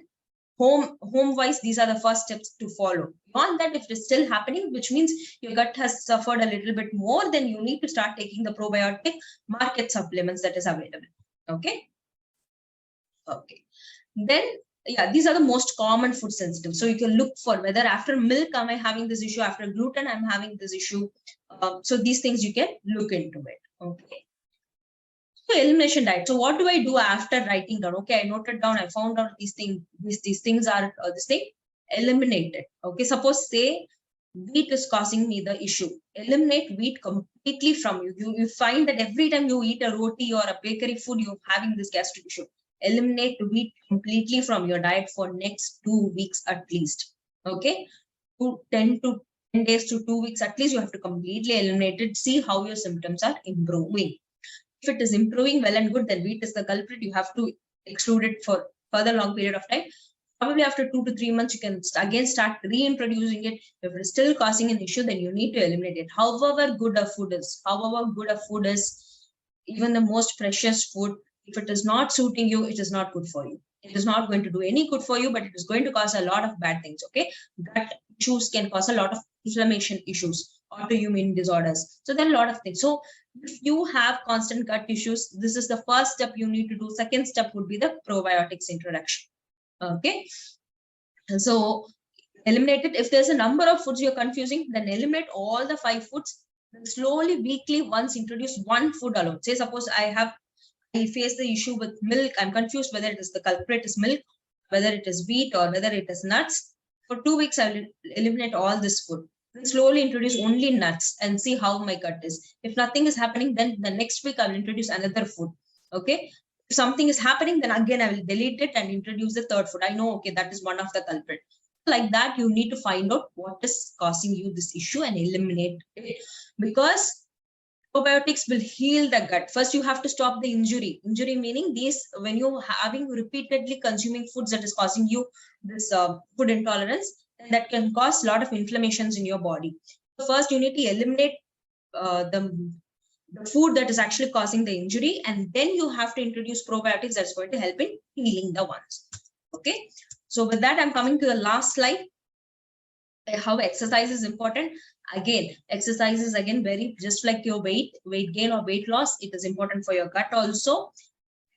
home wise, these are the first steps to follow. Beyond that, if it is still happening, which means your gut has suffered a little bit more, then you need to start taking the probiotic market supplements that is available. Okay. Then yeah, these are the most common food sensitive. So you can look for whether after milk am I having this issue, after gluten I'm having this issue. So these things you can look into it. Okay. So elimination diet. So what do I do after writing down? Okay, I noted down, I found out these things. These things are this thing. Eliminate it. Okay, suppose say wheat is causing me the issue. Eliminate wheat completely from you. You find that every time you eat a roti or a bakery food, you're having this gastric issue. Eliminate wheat completely from your diet for next 2 weeks at least. Okay, 10 days to 2 weeks at least, you have to completely eliminate it. See how your symptoms are improving. If it is improving, well and good, then wheat is the culprit. You have to exclude it for further long period of time. Probably after 2 to 3 months, you can again start reintroducing it. If it is still causing an issue, then you need to eliminate it. However good a food is, even the most precious food, if it is not suiting you, it is not good for you. It is not going to do any good for you, but it is going to cause a lot of bad things. Okay, gut issues can cause a lot of inflammation issues, autoimmune disorders. So there are a lot of things. So if you have constant gut issues, this is the first step you need to do. Second step would be the probiotics introduction. Okay, so eliminate it. If there's a number of foods you're confusing, then eliminate all the 5 foods. Then slowly, weekly, once introduce one food alone. Say suppose I face the issue with milk. I'm confused whether it is the culprit is milk, whether it is wheat, or whether it is nuts. For 2 weeks, I'll eliminate all this food. Then slowly introduce only nuts and see how my gut is. If nothing is happening, then the next week I'll introduce another food. Okay. If something is happening, then again I will delete it and introduce the third food. I know, okay, that is one of the culprit. Like that, you need to find out what is causing you this issue and eliminate it. Because probiotics will heal the gut. First, you have to stop the injury. Injury meaning these, when you're having repeatedly consuming foods that is causing you this food intolerance, and that can cause a lot of inflammations in your body. So first, you need to eliminate the food that is actually causing the injury, and then you have to introduce probiotics that's going to help in healing the ones. Okay. So with that, I'm coming to the last slide. How exercise is important. Again, exercise is again very, just like your weight gain or weight loss, it is important for your gut also.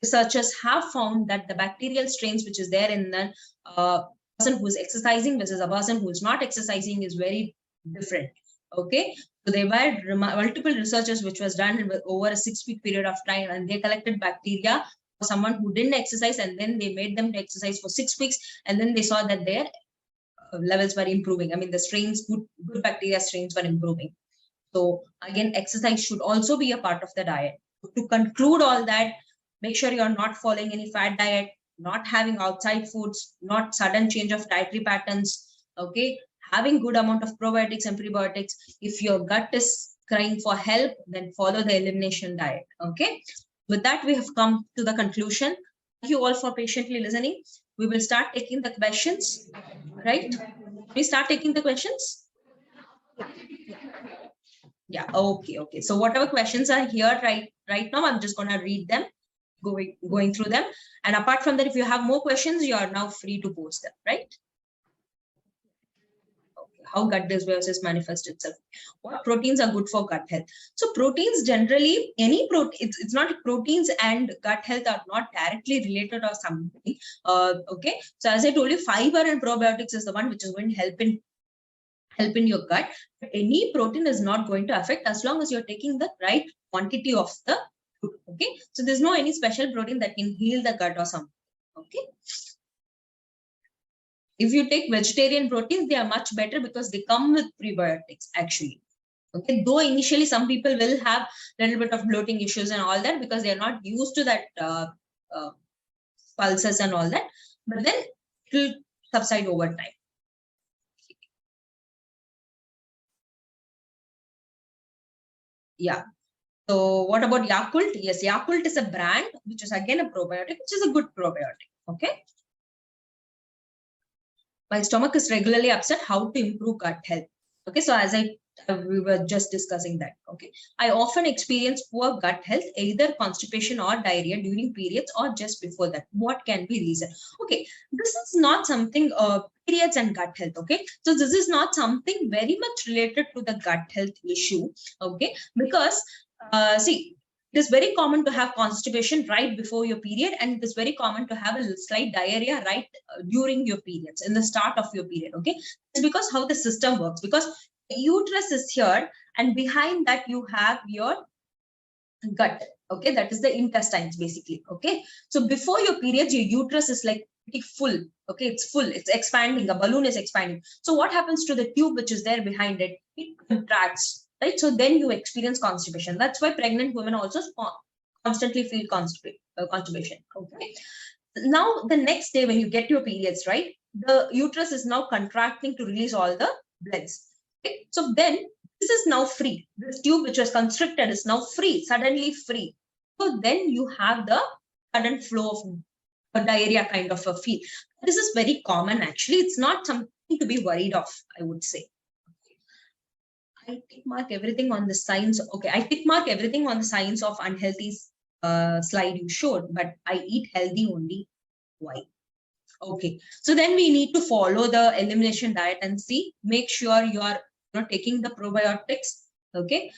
Researchers have found that the bacterial strains which is there in the person who is exercising versus a person who is not exercising is very different. Okay, so there were multiple researches which was done over a 6-week period of time, and they collected bacteria for someone who didn't exercise, and then they made them to exercise for 6 weeks, and then they saw that their levels were improving. I mean, the strains, good bacteria strains were improving. So again, exercise should also be a part of the diet. To conclude all that, make sure you're not following any fad diet, not having outside foods, not sudden change of dietary patterns. Okay, having good amount of probiotics and prebiotics. If your gut is crying for help, then follow the elimination diet. Okay, with that, we have come to the conclusion. Thank you all for patiently listening. We will start taking the questions, right? We start taking the questions. Yeah. Okay. So whatever questions are here right now, I'm just gonna read them, going through them. And apart from that, if you have more questions, you are now free to post them, right? How gut dysbiosis manifests itself. What proteins are good for gut health? So proteins generally, any protein, it's not proteins and gut health are not directly related or something. Okay. So as I told you, fiber and probiotics is the one which is going to help in your gut. But any protein is not going to affect as long as you're taking the right quantity of the food. Okay. So there's no any special protein that can heal the gut or something. Okay. If you take vegetarian proteins, they are much better because they come with prebiotics actually. Okay, though initially some people will have a little bit of bloating issues and all that because they are not used to that pulses and all that, but then it will subside over time. Yeah. So what about Yakult? Yes, Yakult is a brand, which is again a probiotic, which is a good probiotic. Okay. My stomach is regularly upset. How to improve gut health? Okay. So as we were just discussing that. Okay. I often experience poor gut health, either constipation or diarrhea during periods or just before that. What can be reason? Okay. This is not something periods and gut health. Okay. So this is not something very much related to the gut health issue. Okay. Because see, it is very common to have constipation right before your period, and it is very common to have a slight diarrhea right during your periods, in the start of your period. Okay, it's because how the system works. Because the uterus is here, and behind that you have your gut. Okay, that is the intestines basically. Okay, so before your periods, your uterus is like pretty full. Okay, it's full, it's expanding, a balloon is expanding. So what happens to the tube which is there behind it? It contracts. Right, so then you experience constipation. That's why pregnant women also constantly feel constipation. Okay. Now the next day when you get your periods, right, the uterus is now contracting to release all the bloods. Okay. So then this is now free. This tube which was constricted is now free, suddenly free. So then you have the sudden flow of a diarrhea kind of a feel. This is very common actually. It's not something to be worried of, I would say. I tick mark everything on the signs. Okay, I tick mark everything on the signs of unhealthy slide you showed, but I eat healthy only. Why? Okay, so then we need to follow the elimination diet and see, make sure you are taking the probiotics. Okay,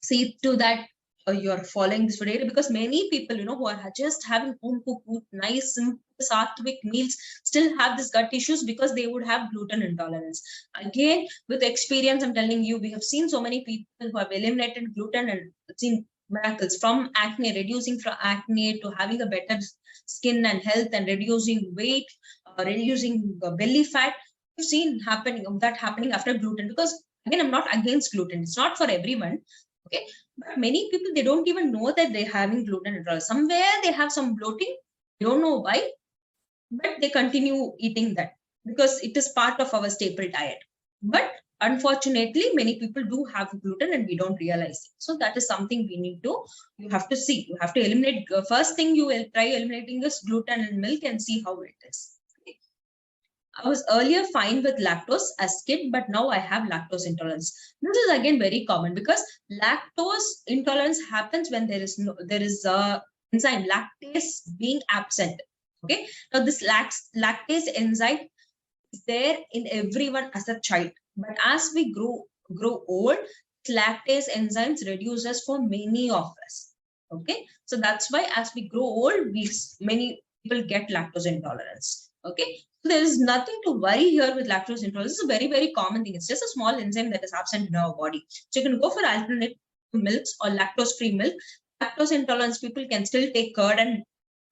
see to that you're following this video, because many people who are just having home cooked food, nice simple sattvic meals, still have this gut issues because they would have gluten intolerance. Again, with experience, I'm telling you, we have seen so many people who have eliminated gluten and seen miracles, from acne, reducing from acne to having a better skin and health and reducing weight, reducing belly fat. We've seen that happening after gluten. Because again, I'm not against gluten, it's not for everyone. Okay, but many people, they don't even know that they're having gluten intolerance. Somewhere they have some bloating, they don't know why, but they continue eating that because it is part of our staple diet. But unfortunately, many people do have gluten and we don't realize it. So that is something you have to see. You have to eliminate. First thing you will try eliminating is gluten and milk and see how it is. I was earlier fine with lactose as kid, but now I have lactose intolerance. This is again very common because lactose intolerance happens when there is a enzyme lactase being absent. Okay, now this lactase enzyme is there in everyone as a child, but as we grow old, lactase enzymes reduces for many of us. Okay, so that's why as we grow old, many people get lactose intolerance. Okay, so there is nothing to worry here with lactose intolerance. It's a very, very common thing. It's just a small enzyme that is absent in our body. So you can go for alternate milks or lactose-free milk. Lactose intolerance people can still take curd and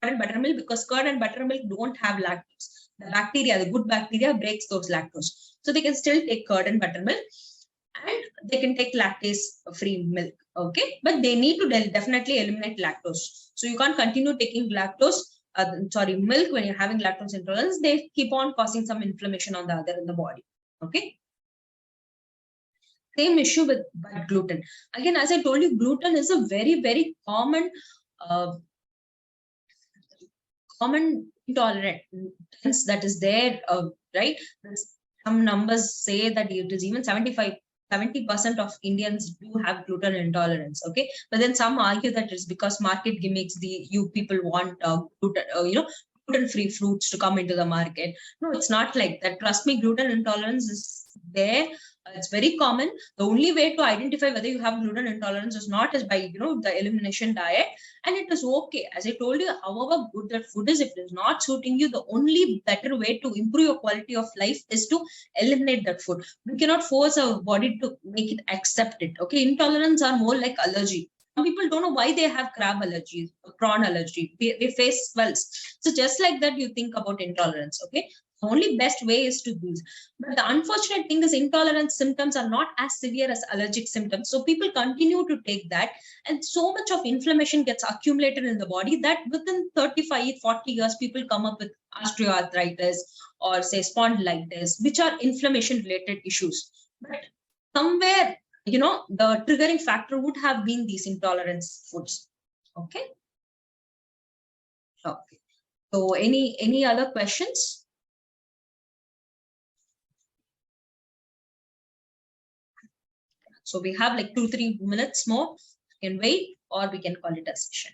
buttermilk, because curd and buttermilk don't have lactose. The bacteria, the good bacteria, breaks those lactose. So they can still take curd and buttermilk, and they can take lactase-free milk. Okay, but they need to definitely eliminate lactose. So you can't continue taking milk when you're having lactose intolerance. They keep on causing some inflammation on the other in the body. Okay. Same issue with gluten. Again, as I told you, gluten is a very, very common intolerance that is there, right? Some numbers say that it is even 70% of Indians do have gluten intolerance. Okay, but then some argue that it's because market gimmicks. People want gluten-free fruits to come into the market. No, it's not like that. Trust me, gluten intolerance is there. It's very common. The only way to identify whether you have gluten intolerance is not as by the elimination diet, and it is okay. As I told you, however good that food is, if it is not suiting you, the only better way to improve your quality of life is to eliminate that food. We cannot force our body to make it accept it. Okay, intolerance are more like allergy. Some people don't know why they have crab allergy, prawn allergy. They face swells. So just like that, you think about intolerance. Okay. only best way is to use. But the unfortunate thing is intolerance symptoms are not as severe as allergic symptoms. So people continue to take that, and so much of inflammation gets accumulated in the body that within 35, 40 years, people come up with osteoarthritis or say spondylitis, which are inflammation related issues. But somewhere, the triggering factor would have been these intolerance foods. Okay. Okay. So any other questions? So we have like 2-3 minutes more. We can wait or we can call it a session.